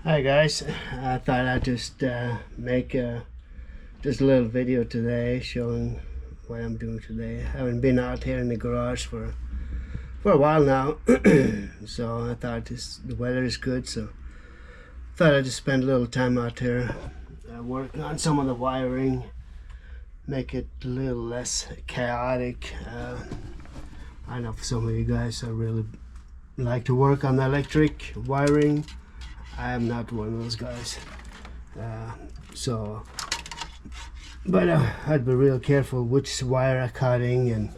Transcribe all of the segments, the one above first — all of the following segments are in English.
Hi guys, I thought I'd just make just a little video today showing what I'm doing today. I haven't been out here in the garage for a while now, so I thought the weather is good, so I thought I'd just spend a little time out here working on some of the wiring, make it a little less chaotic. I know for some of you guys I really like to work on the electric wiring. I am not one of those guys, but I'd be real careful which wire I'm cutting, and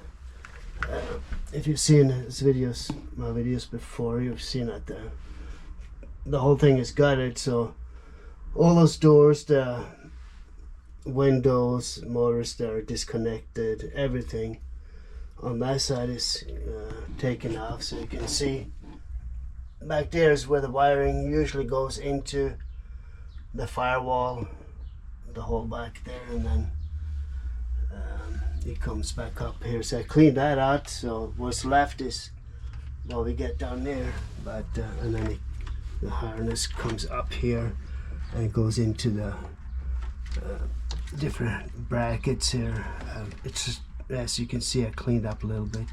if you've seen my videos before, you've seen that the whole thing is gutted, so all those doors, the windows, motors that are disconnected, everything on that side is taken off, so you can see back there is where the wiring usually goes into the firewall, the hole back there, and then it comes back up here. So I cleaned that out, so what's left is what we get down there, but and then the harness comes up here and goes into the different brackets here. It's just, as you can see, I cleaned up a little bit.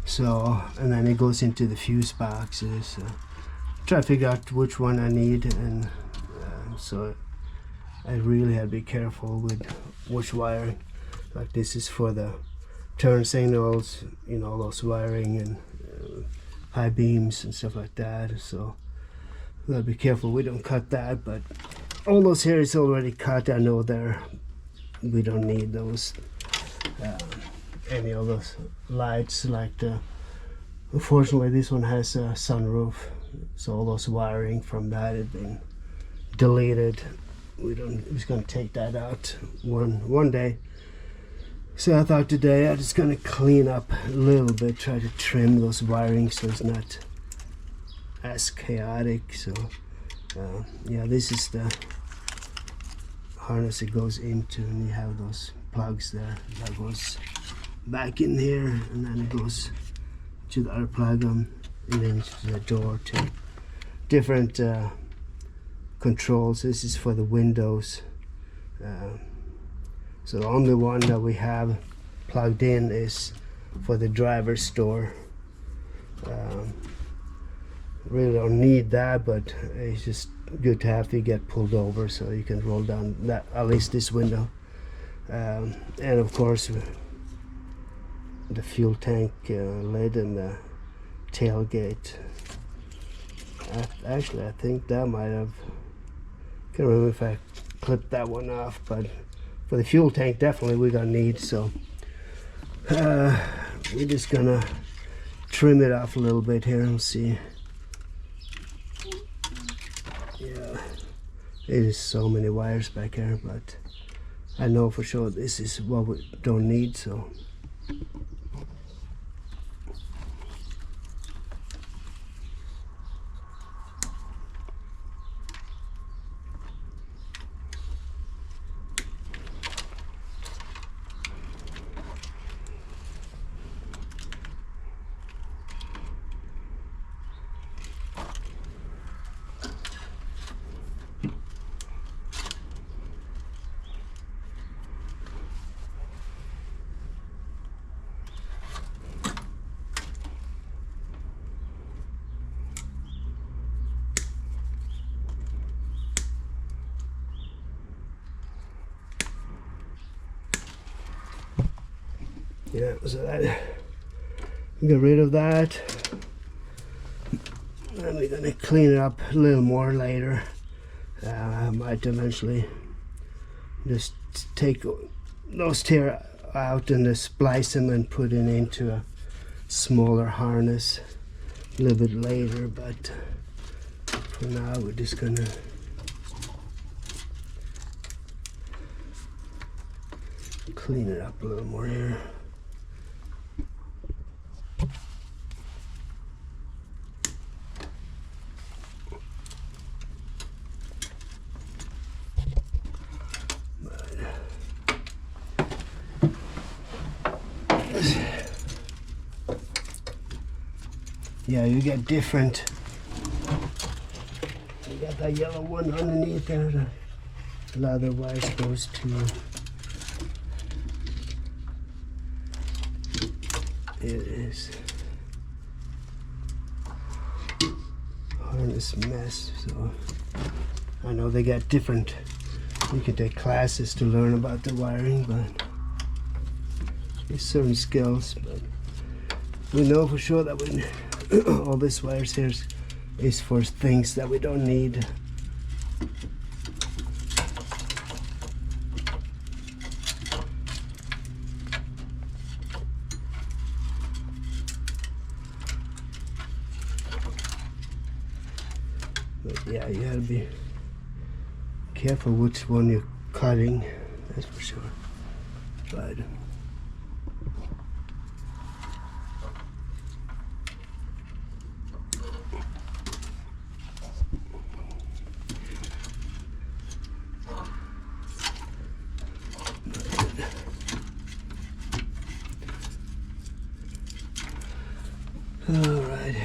So, and then it goes into the fuse boxes. Try to figure out which one I need, and so I really had to be careful with which wiring. Like this is for the turn signals, you know, those wiring and high beams and stuff like that. So we gotta be careful we don't cut that. But all those here is already cut. I know we don't need those. Any of those lights, like unfortunately this one has a sunroof, so all those wiring from that had been deleted. We're just gonna take that out one day. So I thought today I'm just gonna clean up a little bit, try to trim those wiring so it's not as chaotic. So yeah, this is the harness it goes into, and you have those plugs there that goes back in here, and then it goes to the other plug and then to the door, to different controls. This is for the windows, so the only one that we have plugged in is for the driver's door. Really don't need that, but it's just good to have to get pulled over so you can roll down that, at least this window, and of course the fuel tank lid and the tailgate. Actually, I think that might have, can't remember if I clipped that one off, but for the fuel tank definitely we're gonna need, so we're just gonna trim it off a little bit here and see. Yeah, it is so many wires back here, but I know for sure this is what we don't need, so yeah, so that, get rid of that, and we're gonna clean it up a little more later. I might eventually just take those tear out and just splice them and put it into a smaller harness a little bit later, but for now we're just gonna clean it up a little more here. Yeah, you get different You got that yellow one underneath there. A lot of the wires goes to. It is harness mess. So I know they got different. You can take classes to learn about the wiring, but there's certain skills. But we know for sure that when all this wires here is for things that we don't need. But yeah, you gotta be careful which one you're cutting, that's for sure. But all right.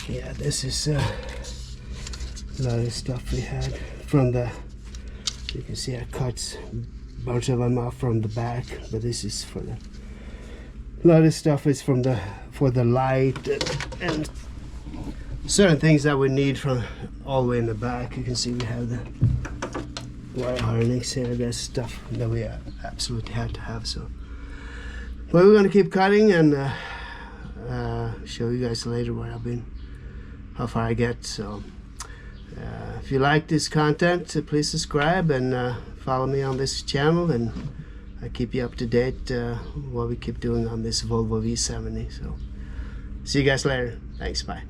Yeah, this is a lot of stuff we had from the, you can see I cut a bunch of them off from the back, but this is for the, a lot of stuff is from the, for the light and certain things that we need from all the way in the back. You can see we have the wire harness here. There's stuff that we absolutely had to have. So, but we're gonna keep cutting and show you guys later where I've been, how far I get. So if you like this content, please subscribe and follow me on this channel, and I keep you up to date what we keep doing on this Volvo V70. So see you guys later. Thanks, bye.